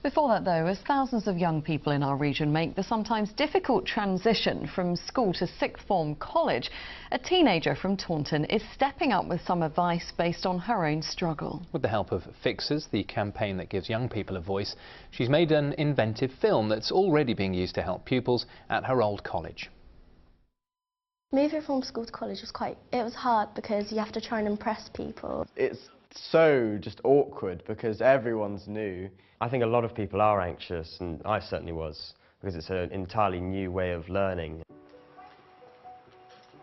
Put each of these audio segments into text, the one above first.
Before that though, as thousands of young people in our region make the sometimes difficult transition from school to sixth form college, a teenager from Taunton is stepping up with some advice based on her own struggle. With the help of Fixers, the campaign that gives young people a voice, she's made an inventive film that's already being used to help pupils at her old college. Moving from school to college was hard because you have to try and impress people. It's so just awkward because everyone's new. I think a lot of people are anxious, and I certainly was, because it's an entirely new way of learning.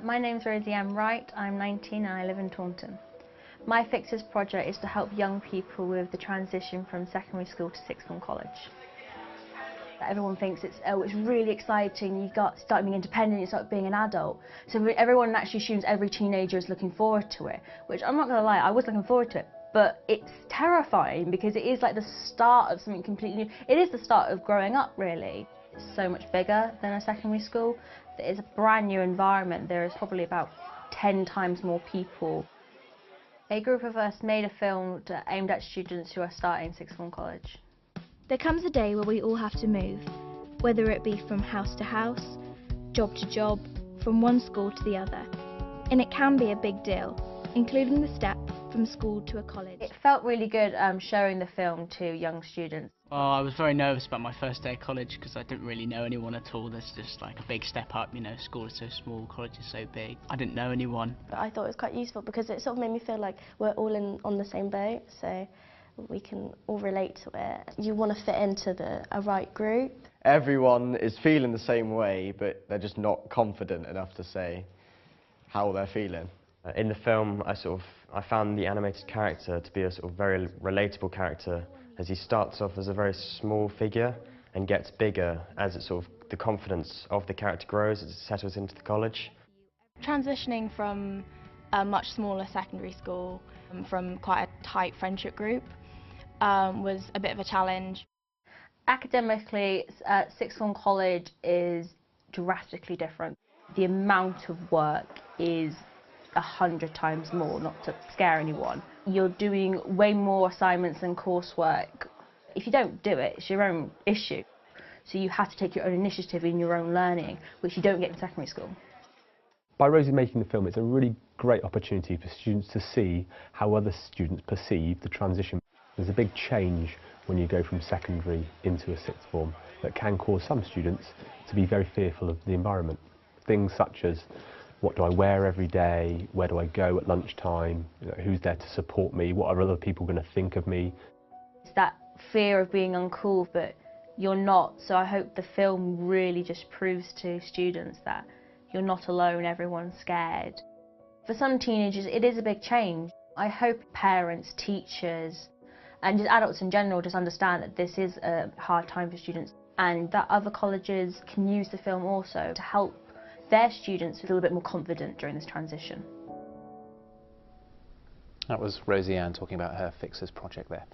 My name's Rosie Ann Wright, I'm 19 and I live in Taunton. My Fixers project is to help young people with the transition from secondary school to sixth form college. Everyone thinks it's really exciting, you start being independent, you start being an adult. So everyone actually assumes every teenager is looking forward to it, which I'm not going to lie, I was looking forward to it. But it's terrifying because it is like the start of something completely new. It is the start of growing up, really. It's so much bigger than a secondary school. It's a brand new environment. There is probably about 10 times more people. A group of us made a film aimed at students who are starting sixth form college. There comes a day where we all have to move, whether it be from house to house, job to job, from one school to the other. And it can be a big deal, including the step from school to a college. It felt really good showing the film to young students. Oh, I was very nervous about my first day of college because I didn't really know anyone at all. There's just like a big step up, you know, school is so small, college is so big. I didn't know anyone. But I thought it was quite useful because it sort of made me feel like we're all on the same boat, so we can all relate to it. You want to fit into a right group. Everyone is feeling the same way, but they're just not confident enough to say how they're feeling. In the film, I found the animated character to be a sort of very relatable character, as he starts off as a very small figure and gets bigger as the confidence of the character grows as it settles into the college. Transitioning from a much smaller secondary school, from quite a tight friendship group, was a bit of a challenge. Academically, sixth form college is drastically different. The amount of work is 100 times more, not to scare anyone. You're doing way more assignments and coursework. If you don't do it, it's your own issue. So you have to take your own initiative in your own learning, which you don't get in secondary school. By Rosie making the film, it's a really great opportunity for students to see how other students perceive the transition. There's a big change when you go from secondary into a sixth form that can cause some students to be very fearful of the environment. Things such as, what do I wear every day? Where do I go at lunchtime? You know, who's there to support me? What are other people going to think of me? It's that fear of being uncool, but you're not. So I hope the film really just proves to students that you're not alone, everyone's scared. For some teenagers, it is a big change. I hope parents, teachers, and just adults in general just understand that this is a hard time for students, and that other colleges can use the film also to help their students feel a bit more confident during this transition. That was Rosie Ann talking about her Fixers project there.